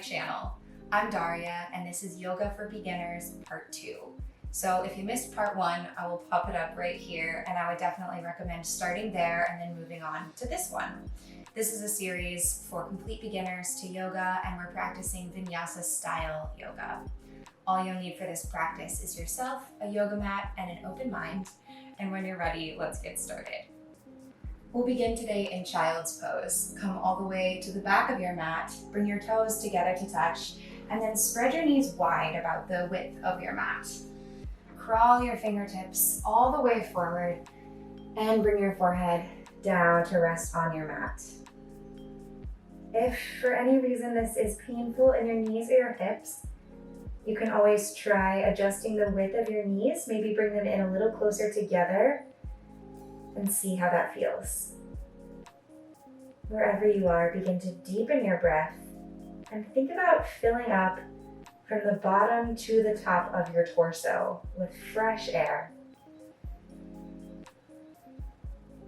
channel. I'm Daria, and this is Yoga for Beginners Part 2. So if you missed Part 1, I will pop it up right here, and I would definitely recommend starting there and then moving on to this one. This is a series for complete beginners to yoga, and we're practicing Vinyasa style yoga. All you'll need for this practice is yourself, a yoga mat, and an open mind. And when you're ready, let's get started. We'll begin today in child's pose. Come all the way to the back of your mat, bring your toes together to touch, and then spread your knees wide about the width of your mat. Crawl your fingertips all the way forward and bring your forehead down to rest on your mat. If for any reason this is painful in your knees or your hips, you can always try adjusting the width of your knees, maybe bring them in a little closer together and see how that feels. Wherever you are, begin to deepen your breath and think about filling up from the bottom to the top of your torso with fresh air.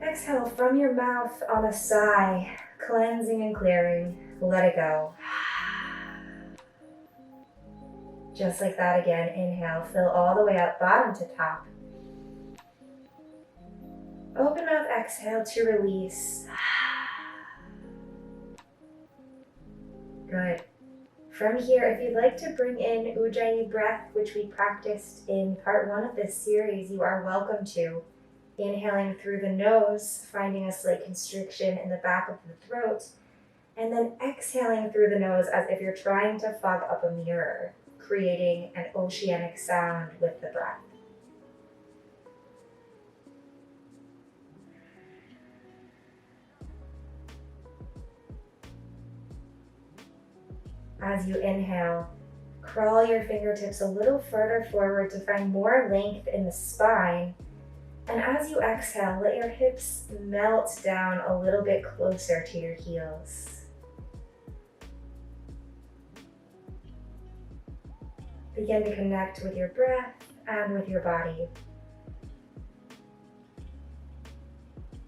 Exhale from your mouth on a sigh, cleansing and clearing. Let it go. Just like that again, inhale, fill all the way up, bottom to top. Open mouth, exhale to release. Good. From here, if you'd like to bring in Ujjayi breath, which we practiced in part 1 of this series, you are welcome to. Inhaling through the nose, finding a slight constriction in the back of the throat, and then exhaling through the nose as if you're trying to fog up a mirror, creating an oceanic sound with the breath. As you inhale, crawl your fingertips a little further forward to find more length in the spine. And as you exhale, let your hips melt down a little bit closer to your heels. Begin to connect with your breath and with your body.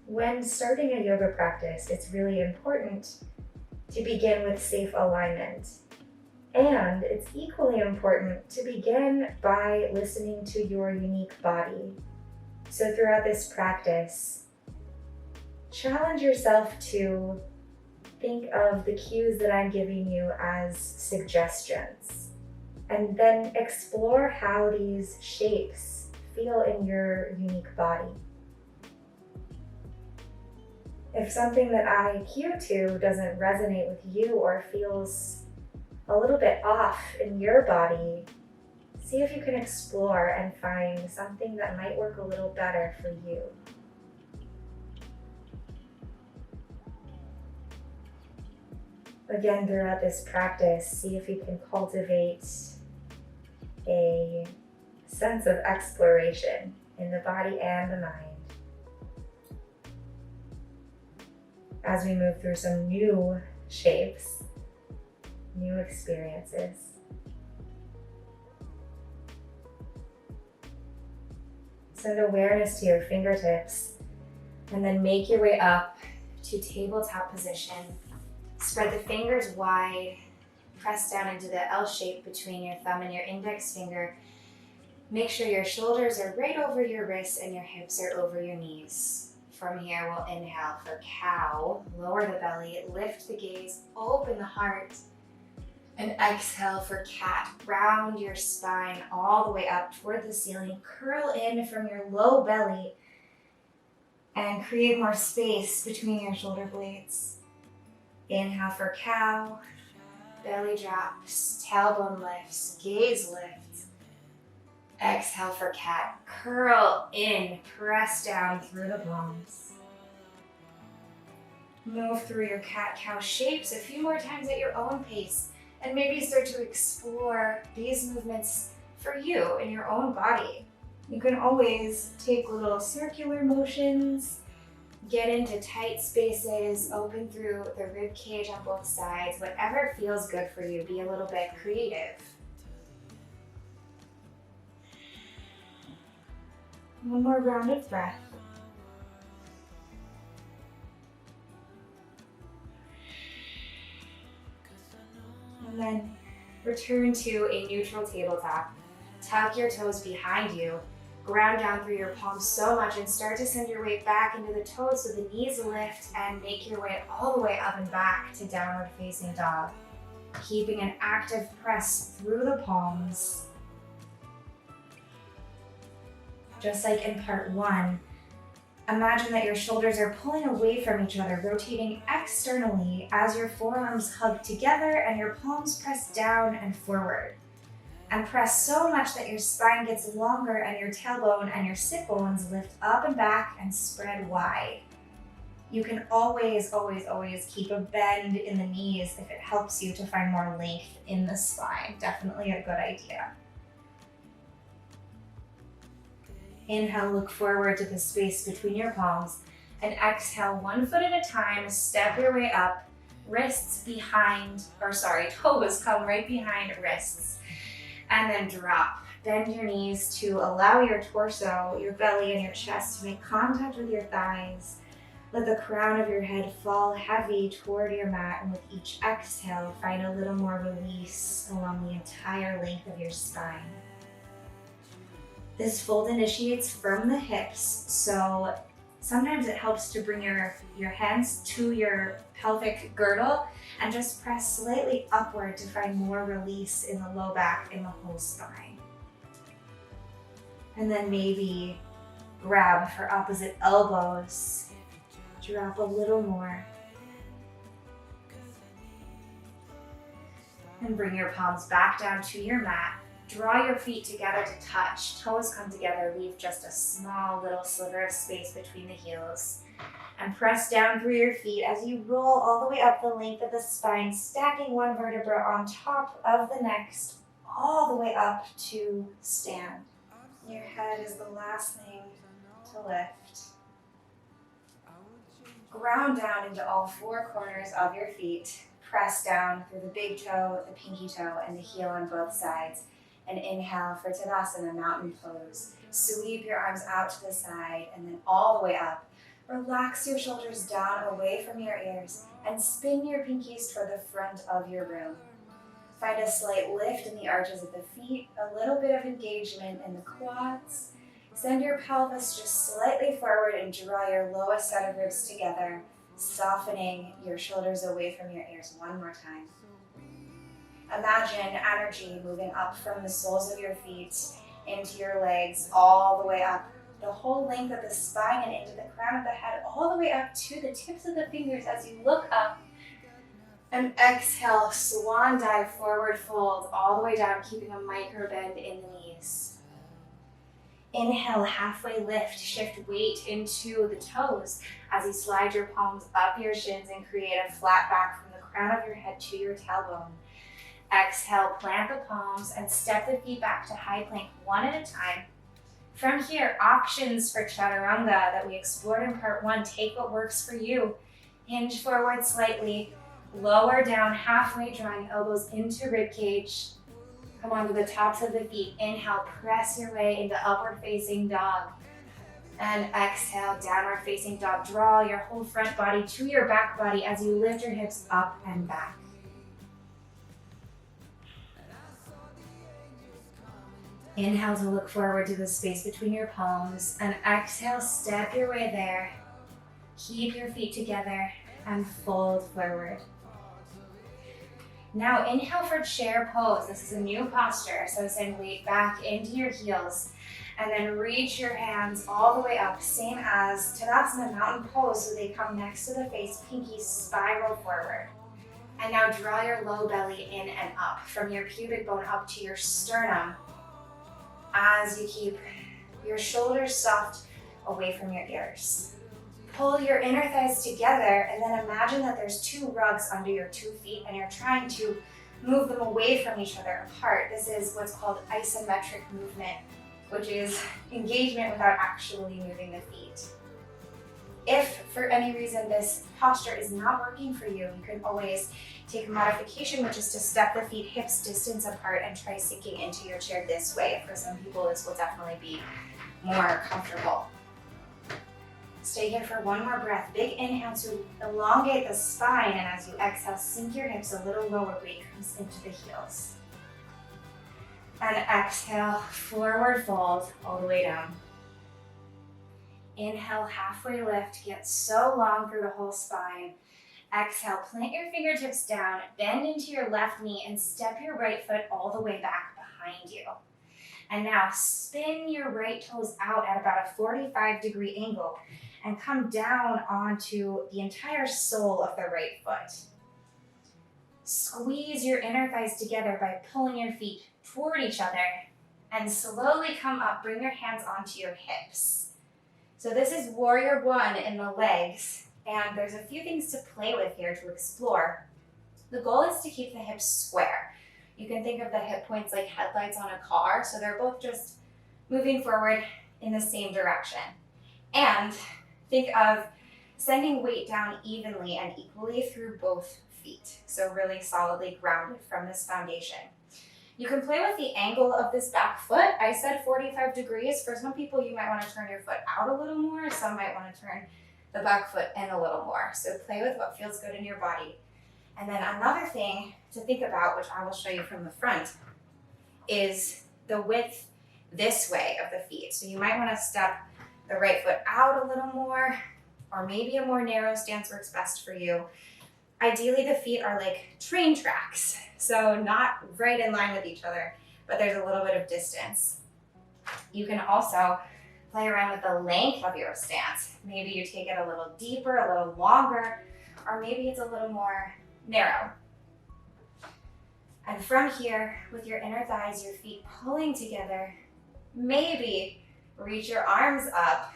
When starting a yoga practice, it's really important to begin with safe alignment. And it's equally important to begin by listening to your unique body. So throughout this practice, challenge yourself to think of the cues that I'm giving you as suggestions, and then explore how these shapes feel in your unique body. If something that I cue to doesn't resonate with you or feels a little bit off in your body, see if you can explore and find something that might work a little better for you. Again, throughout this practice, see if you can cultivate a sense of exploration in the body and the mind as we move through some new shapes, new experiences. Send awareness to your fingertips and then make your way up to tabletop position. Spread the fingers wide, press down into the L shape between your thumb and your index finger. Make sure your shoulders are right over your wrists and your hips are over your knees. From here, we'll inhale for cow, lower the belly, lift the gaze, open the heart. And exhale for cat. Round your spine all the way up toward the ceiling. Curl in from your low belly and create more space between your shoulder blades. Inhale for cow. Belly drops, tailbone lifts, gaze lifts. Exhale for cat. Curl in, press down through the palms. Move through your cat-cow shapes a few more times at your own pace. And maybe start to explore these movements for you in your own body. You can always take little circular motions, get into tight spaces, open through the rib cage on both sides, whatever feels good for you. Be a little bit creative. One more round of breath. And then return to a neutral tabletop. Tuck your toes behind you. Ground down through your palms so much and start to send your weight back into the toes so the knees lift and make your way all the way up and back to downward facing dog. Keeping an active press through the palms. Just like in part one, imagine that your shoulders are pulling away from each other, rotating externally as your forearms hug together and your palms press down and forward. And press so much that your spine gets longer and your tailbone and your sit bones lift up and back and spread wide. You can always, always, always keep a bend in the knees if it helps you to find more length in the spine. Definitely a good idea. Inhale, look forward to the space between your palms, and exhale, 1 foot at a time, step your way up, toes come right behind wrists, and then drop. Bend your knees to allow your torso, your belly, and your chest to make contact with your thighs. Let the crown of your head fall heavy toward your mat, and with each exhale, find a little more release along the entire length of your spine. This fold initiates from the hips, so sometimes it helps to bring your hands to your pelvic girdle and just press slightly upward to find more release in the low back and the whole spine. And then maybe grab for opposite elbows, drop a little more. And bring your palms back down to your mat. Draw your feet together to touch. Toes come together, leave just a small little sliver of space between the heels. And press down through your feet as you roll all the way up the length of the spine, stacking one vertebra on top of the next, all the way up to stand. Your head is the last thing to lift. Ground down into all 4 corners of your feet. Press down through the big toe, the pinky toe, and the heel on both sides. And inhale for tadasana, mountain pose. Sweep your arms out to the side and then all the way up. Relax your shoulders down away from your ears and spin your pinkies toward the front of your room. Find a slight lift in the arches of the feet, a little bit of engagement in the quads. Send your pelvis just slightly forward and draw your lowest set of ribs together, softening your shoulders away from your ears one more time. Imagine energy moving up from the soles of your feet into your legs, all the way up the whole length of the spine and into the crown of the head, all the way up to the tips of the fingers as you look up. And exhale, swan dive, forward fold, all the way down, keeping a micro bend in the knees. Inhale, halfway lift, shift weight into the toes as you slide your palms up your shins and create a flat back from the crown of your head to your tailbone. Exhale, plant the palms and step the feet back to high plank one at a time. From here, options for chaturanga that we explored in part 1. Take what works for you. Hinge forward slightly, lower down halfway, drawing elbows into ribcage. Come onto the tops of the feet. Inhale, press your way into upward facing dog. And exhale, downward facing dog. Draw your whole front body to your back body as you lift your hips up and back. Inhale to look forward to the space between your palms, and exhale, step your way there. Keep your feet together and fold forward. Now inhale for chair pose. This is a new posture, so send weight back into your heels, and then reach your hands all the way up, same as tadasana, mountain pose, so they come next to the face, pinkies spiral forward. And now draw your low belly in and up, from your pubic bone up to your sternum, as you keep your shoulders soft away from your ears. Pull your inner thighs together and then imagine that there's 2 rugs under your 2 feet and you're trying to move them away from each other apart. This is what's called isometric movement, which is engagement without actually moving the feet. If for any reason this posture is not working for you, you can always take a modification, which is to step the feet hips distance apart and try sinking into your chair this way. For some people, this will definitely be more comfortable. Stay here for one more breath. Big inhale to elongate the spine, and as you exhale, sink your hips a little lower. We comes into the heels. And exhale, forward fold all the way down. Inhale, halfway lift, get so long through the whole spine. Exhale, plant your fingertips down, bend into your left knee, and step your right foot all the way back behind you. And now spin your right toes out at about a 45-degree angle and come down onto the entire sole of the right foot. Squeeze your inner thighs together by pulling your feet toward each other and slowly come up, bring your hands onto your hips. So this is warrior one in the legs, and there's a few things to play with here to explore. The goal is to keep the hips square. You can think of the hip points like headlights on a car, so they're both just moving forward in the same direction. And think of sending weight down evenly and equally through both feet, so really solidly grounded from this foundation. You can play with the angle of this back foot. I said 45 degrees. For some people, you might want to turn your foot out a little more. Some might want to turn the back foot in a little more. So play with what feels good in your body. And then another thing to think about, which I will show you from the front, is the width this way of the feet. So you might want to step the right foot out a little more, or maybe a more narrow stance works best for you. Ideally, the feet are like train tracks, so not right in line with each other, but there's a little bit of distance. You can also play around with the length of your stance. Maybe you take it a little deeper, a little longer, or maybe it's a little more narrow. And from here, with your inner thighs, your feet pulling together, maybe reach your arms up.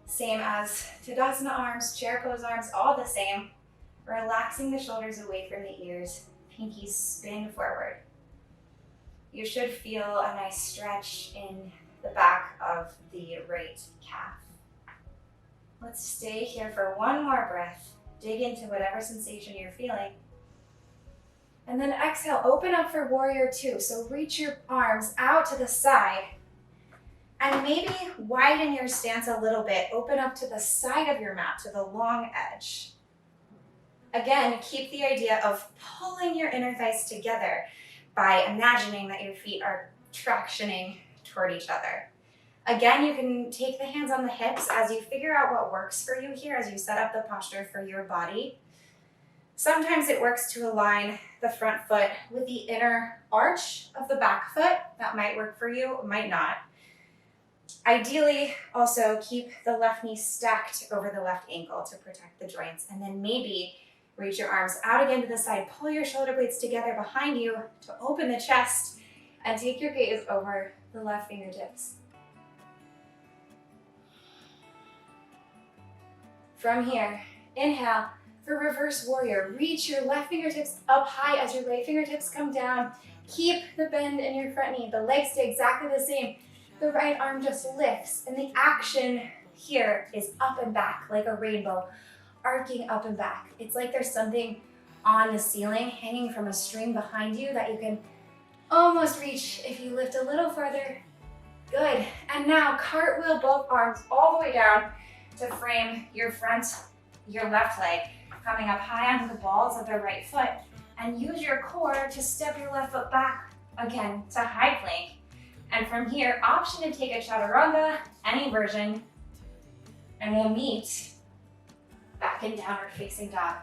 Same as Tadasana arms, chair pose arms, all the same. Relaxing the shoulders away from the ears, pinkies spin forward. You should feel a nice stretch in the back of the right calf. Let's stay here for one more breath. Dig into whatever sensation you're feeling. And then exhale, open up for warrior two. So reach your arms out to the side and maybe widen your stance a little bit. Open up to the side of your mat, to the long edge. Again, keep the idea of pulling your inner thighs together by imagining that your feet are tractioning toward each other. Again, you can take the hands on the hips as you figure out what works for you here as you set up the posture for your body. Sometimes it works to align the front foot with the inner arch of the back foot. That might work for you, might not. Ideally, also keep the left knee stacked over the left ankle to protect the joints, and then maybe reach your arms out again to the side, pull your shoulder blades together behind you to open the chest, and take your gaze over the left fingertips. From here, inhale for reverse warrior. Reach your left fingertips up high as your right fingertips come down. Keep the bend in your front knee. The legs stay exactly the same. The right arm just lifts, and the action here is up and back like a rainbow, arcing up and back. It's like there's something on the ceiling hanging from a string behind you that you can almost reach if you lift a little further. Good. And now cartwheel both arms all the way down to frame your left leg, coming up high onto the balls of the right foot, and use your core to step your left foot back again to high plank. And from here, option to take a chaturanga, any version, and we'll meet back in downward facing dog.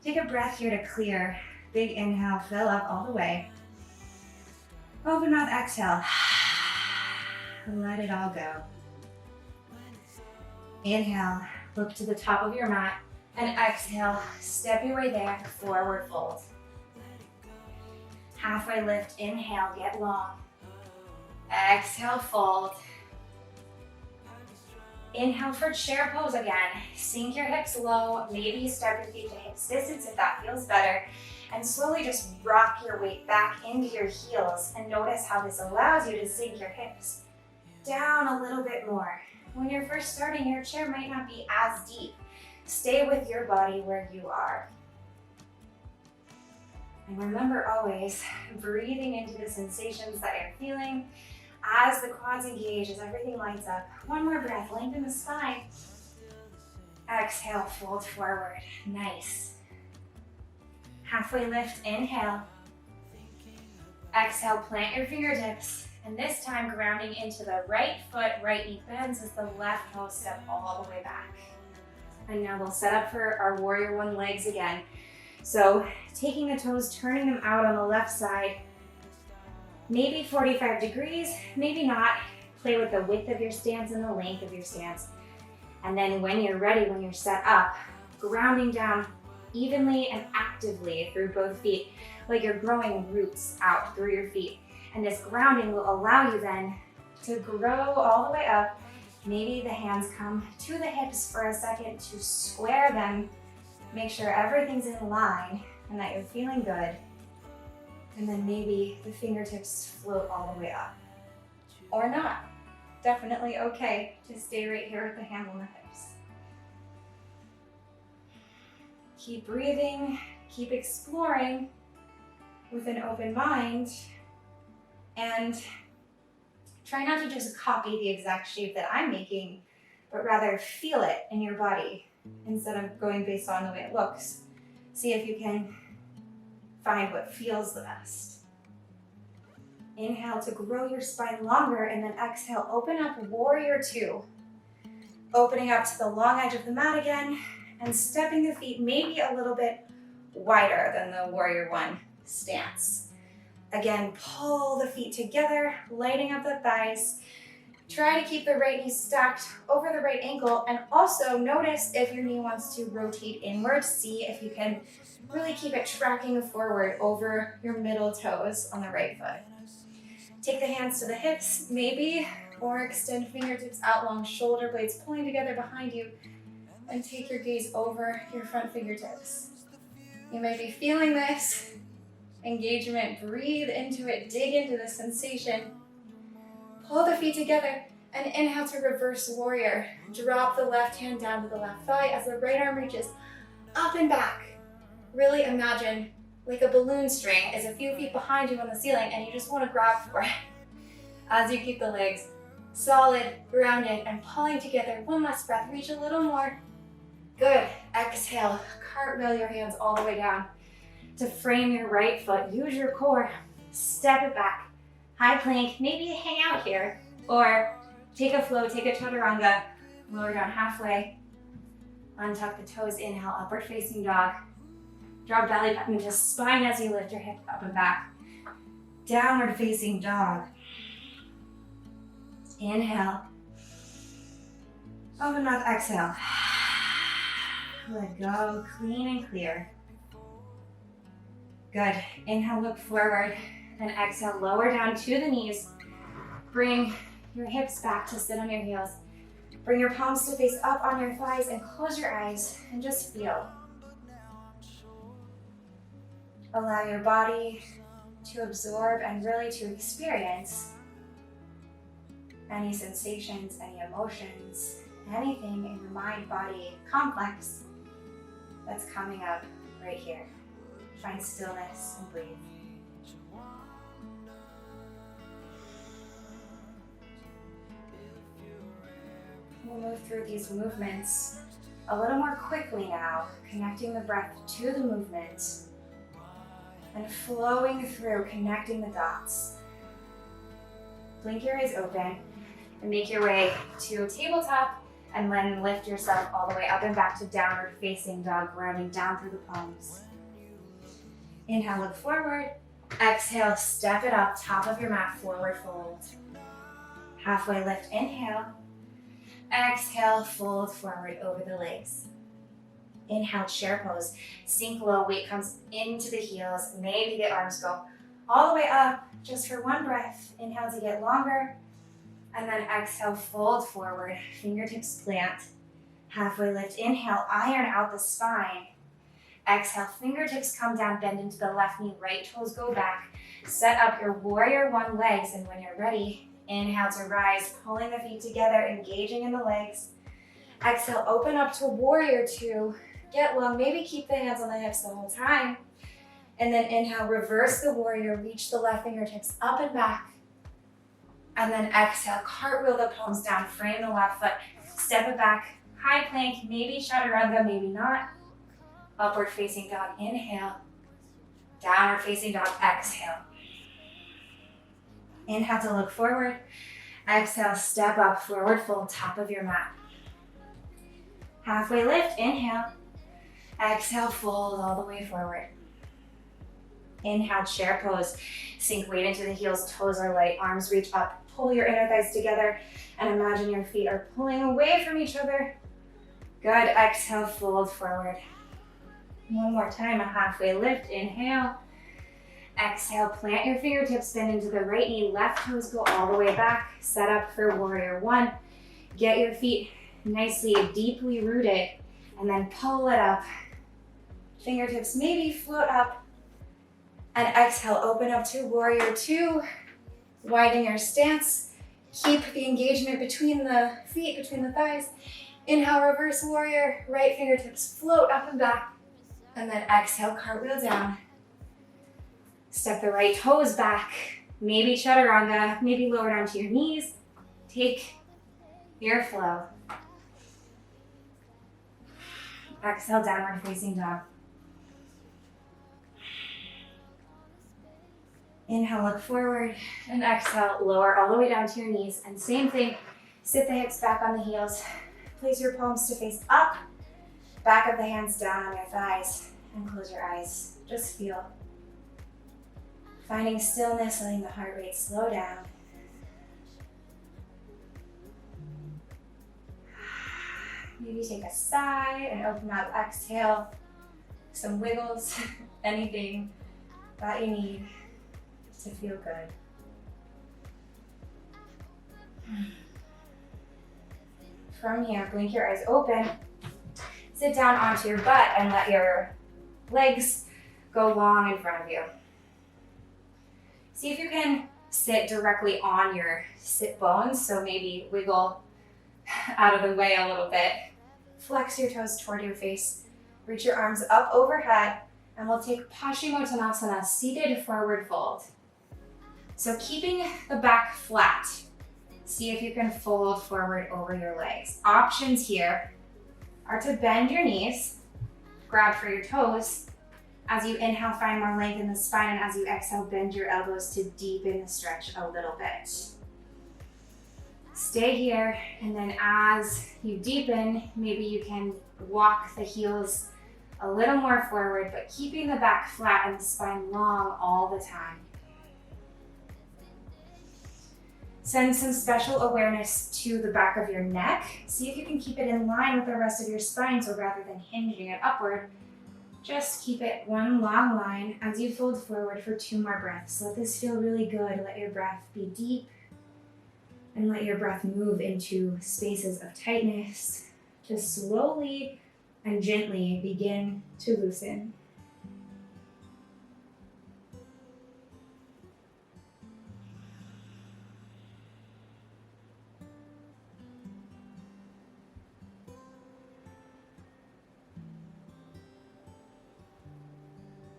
Take a breath here to clear. Big inhale, fill up all the way. Open mouth, exhale. Let it all go. Inhale, look to the top of your mat, and exhale, step your way there, forward fold. Halfway lift, inhale, get long. Exhale, fold. Inhale for chair pose again. Sink your hips low. Maybe you step your feet to hips distance if that feels better. And slowly just rock your weight back into your heels, and notice how this allows you to sink your hips down a little bit more. When you're first starting, your chair might not be as deep. Stay with your body where you are. And remember always, breathing into the sensations that you're feeling as the quads engage, as everything lights up. One more breath, lengthen the spine. Exhale, fold forward. Nice. Halfway lift, inhale. Exhale, plant your fingertips. And this time grounding into the right foot, right knee bends as the left toe step all the way back. And now we'll set up for our warrior one legs again. So taking the toes, turning them out on the left side, maybe 45 degrees, maybe not. Play with the width of your stance and the length of your stance. And then when you're ready, when you're set up, grounding down evenly and actively through both feet, like you're growing roots out through your feet. And this grounding will allow you then to grow all the way up. Maybe the hands come to the hips for a second to square them. Make sure everything's in line and that you're feeling good. And then maybe the fingertips float all the way up. Or not. Definitely okay to stay right here with the hands on the hips. Keep breathing, keep exploring with an open mind, and try not to just copy the exact shape that I'm making, but rather feel it in your body instead of going based on the way it looks. See if you can find what feels the best. Inhale to grow your spine longer, and then exhale, open up warrior two. Opening up to the long edge of the mat again, and stepping the feet maybe a little bit wider than the warrior one stance. Again, pull the feet together, lighting up the thighs. Try to keep the right knee stacked over the right ankle, and also notice if your knee wants to rotate inward. See if you can really keep it tracking forward over your middle toes on the right foot. Take the hands to the hips, maybe, or extend fingertips out long, shoulder blades pulling together behind you, and take your gaze over your front fingertips. You may be feeling this engagement. Breathe into it, dig into the sensation. Pull the feet together and inhale to reverse warrior. Drop the left hand down to the left thigh as the right arm reaches up and back. Really imagine like a balloon string is a few feet behind you on the ceiling and you just want to grab for it as you keep the legs solid, grounded, and pulling together. One last breath, reach a little more. Good. Exhale, cartwheel your hands all the way down to frame your right foot. Use your core, step it back. High plank, maybe hang out here, or take a flow, take a chaturanga, lower down halfway, untuck the toes, inhale, upward facing dog. Drop belly button to spine as you lift your hip up and back. Downward facing dog. Inhale. Open mouth, exhale. Let go, clean and clear. Good. Inhale, look forward. Then exhale, lower down to the knees. Bring your hips back to sit on your heels. Bring your palms to face up on your thighs and close your eyes and just feel. Allow your body to absorb and really to experience any sensations, any emotions, anything in your mind-body complex that's coming up right here. Find stillness and breathe. We'll move through these movements a little more quickly now, connecting the breath to the movement and flowing through, connecting the dots. Blink your eyes open and make your way to a tabletop, and then lift yourself all the way up and back to downward facing dog, grounding down through the palms. Inhale, look forward. Exhale, step it up, top of your mat, forward fold. Halfway lift, inhale. Exhale, fold forward over the legs. Inhale, chair pose. Sink low, weight comes into the heels. Maybe the arms go all the way up just for one breath. Inhale to get longer. And then exhale, fold forward. Fingertips plant. Halfway lift, inhale, iron out the spine. Exhale, fingertips come down, bend into the left knee, right toes go back. Set up your warrior one legs, and when you're ready, inhale to rise, pulling the feet together, engaging in the legs. Exhale, open up to warrior two. Get long, maybe keep the hands on the hips the whole time. And then inhale, reverse the warrior, reach the left fingertips up and back. And then exhale, cartwheel the palms down, frame the left foot, step it back, high plank, maybe chaturanga, maybe not. Upward facing dog, inhale. Downward facing dog, exhale. Inhale to look forward. Exhale, step up, forward fold, top of your mat. Halfway lift, inhale. Exhale, fold all the way forward. Inhale, chair pose. Sink weight into the heels, toes are light, arms reach up. Pull your inner thighs together and imagine your feet are pulling away from each other. Good, exhale, fold forward. One more time, a halfway lift, inhale. Exhale, plant your fingertips, bend into the right knee, left toes go all the way back. Set up for warrior one. Get your feet nicely, deeply rooted, and then pull it up. Fingertips maybe float up. And exhale, open up to warrior two. Widen your stance. Keep the engagement between the feet, between the thighs. Inhale, reverse warrior. Right fingertips float up and back. And then exhale, cartwheel down. Step the right toes back. Maybe chaturanga, maybe lower down to your knees. Take your flow. Exhale, downward facing dog. Inhale, look forward, and exhale, lower all the way down to your knees. And same thing, sit the hips back on the heels. Place your palms to face up, back of the hands down on your thighs, and close your eyes. Just feel. Finding stillness, letting the heart rate slow down. Maybe take a sigh and open up, exhale. Some wiggles, anything that you need to feel good. From here, blink your eyes open. Sit down onto your butt and let your legs go long in front of you. See if you can sit directly on your sit bones, so maybe wiggle out of the way a little bit. Flex your toes toward your face. Reach your arms up overhead, and we'll take Paschimottanasana, seated forward fold. So keeping the back flat, see if you can fold forward over your legs. Options here are to bend your knees, grab for your toes. As you inhale, find more length in the spine, and as you exhale, bend your elbows to deepen the stretch a little bit. Stay here, and then as you deepen, maybe you can walk the heels a little more forward, but keeping the back flat and the spine long all the time. Send some special awareness to the back of your neck. See if you can keep it in line with the rest of your spine, so rather than hinging it upward, just keep it one long line as you fold forward for 2 more breaths. Let this feel really good. Let your breath be deep, and let your breath move into spaces of tightness. Just slowly and gently begin to loosen.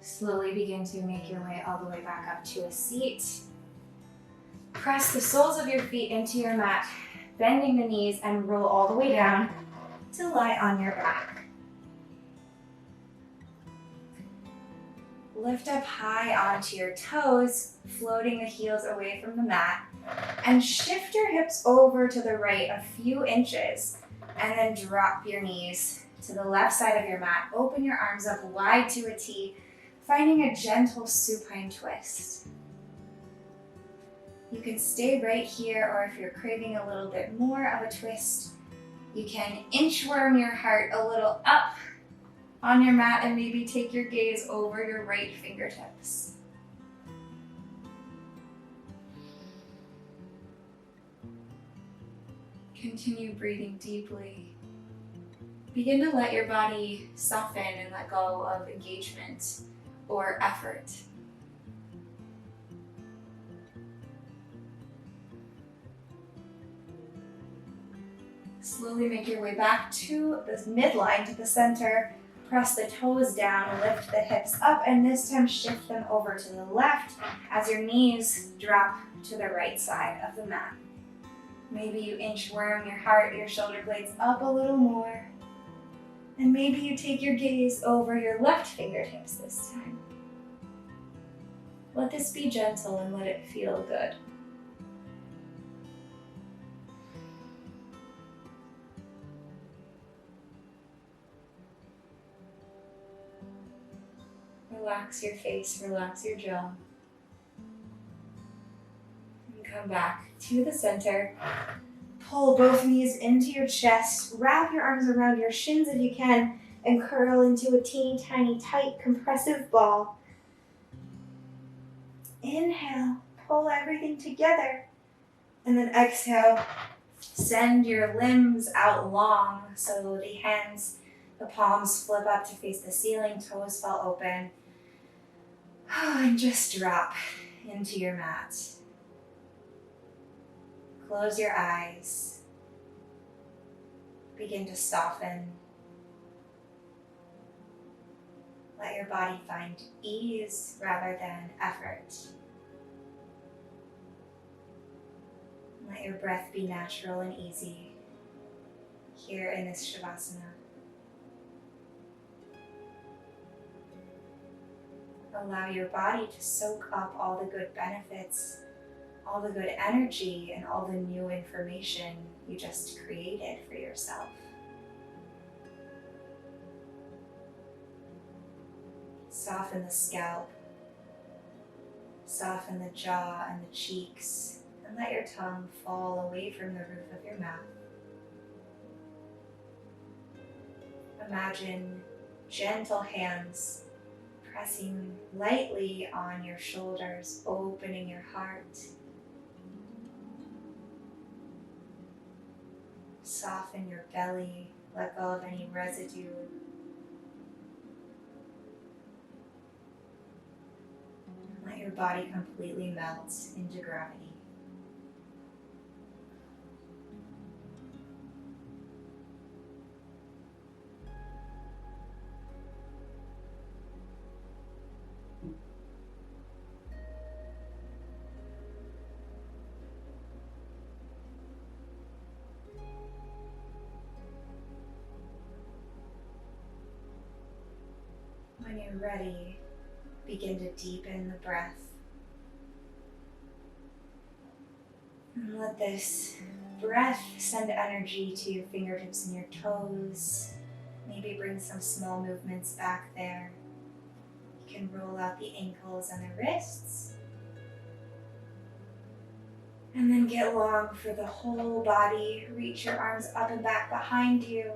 Slowly begin to make your way all the way back up to a seat. Press the soles of your feet into your mat, bending the knees, and roll all the way down to lie on your back. Lift up high onto your toes, floating the heels away from the mat, and shift your hips over to the right a few inches, and then drop your knees to the left side of your mat. Open your arms up wide to a T, finding a gentle supine twist. You can stay right here, or if you're craving a little bit more of a twist, you can inchworm your heart a little up on your mat and maybe take your gaze over your right fingertips. Continue breathing deeply. Begin to let your body soften and let go of engagement or effort. Slowly make your way back to the midline, to the center. Press the toes down, lift the hips up, and this time shift them over to the left as your knees drop to the right side of the mat. Maybe you inchworm your heart, your shoulder blades up a little more. And maybe you take your gaze over your left fingertips this time. Let this be gentle and let it feel good. Relax your face, relax your jaw. And come back to the center. Pull both knees into your chest. Wrap your arms around your shins if you can, and curl into a teeny tiny tight compressive ball. Inhale, pull everything together. And then exhale, send your limbs out long so the hands, the palms flip up to face the ceiling, toes fall open. And just drop into your mat. Close your eyes. Begin to soften. Let your body find ease rather than effort. Let your breath be natural and easy here in this Shavasana. Allow your body to soak up all the good benefits, all the good energy, and all the new information you just created for yourself. Soften the scalp, soften the jaw and the cheeks, and let your tongue fall away from the roof of your mouth. Imagine gentle hands pressing lightly on your shoulders, opening your heart. Soften your belly, let go of any residue. Let your body completely melt into gravity. When you're ready, begin to deepen the breath. And let this breath send energy to your fingertips and your toes. Maybe bring some small movements back there. You can roll out the ankles and the wrists. And then get long for the whole body. Reach your arms up and back behind you.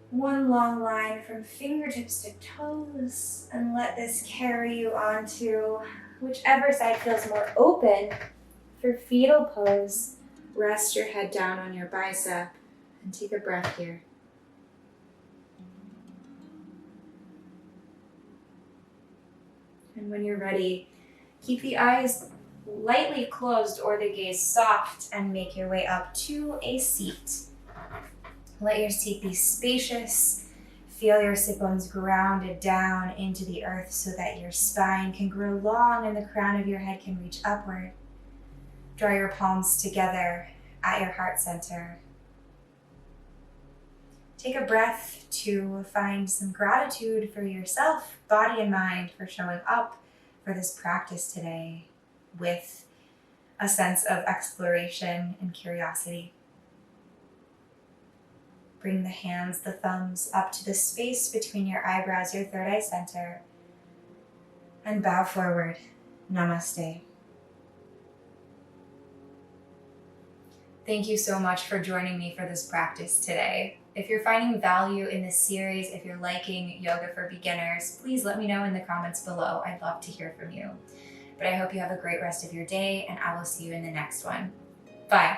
One long line from fingertips to toes, and let this carry you onto whichever side feels more open. For fetal pose, rest your head down on your bicep and take a breath here. And when you're ready, keep the eyes lightly closed or the gaze soft and make your way up to a seat. Let your seat be spacious. Feel your sit bones grounded down into the earth so that your spine can grow long and the crown of your head can reach upward. Draw your palms together at your heart center. Take a breath to find some gratitude for yourself, body and mind, for showing up for this practice today with a sense of exploration and curiosity. Bring the hands, the thumbs up to the space between your eyebrows, your third eye center, and bow forward. Namaste. Thank you so much for joining me for this practice today. If you're finding value in this series, if you're liking yoga for beginners, please let me know in the comments below. I'd love to hear from you. But I hope you have a great rest of your day, and I will see you in the next one. Bye.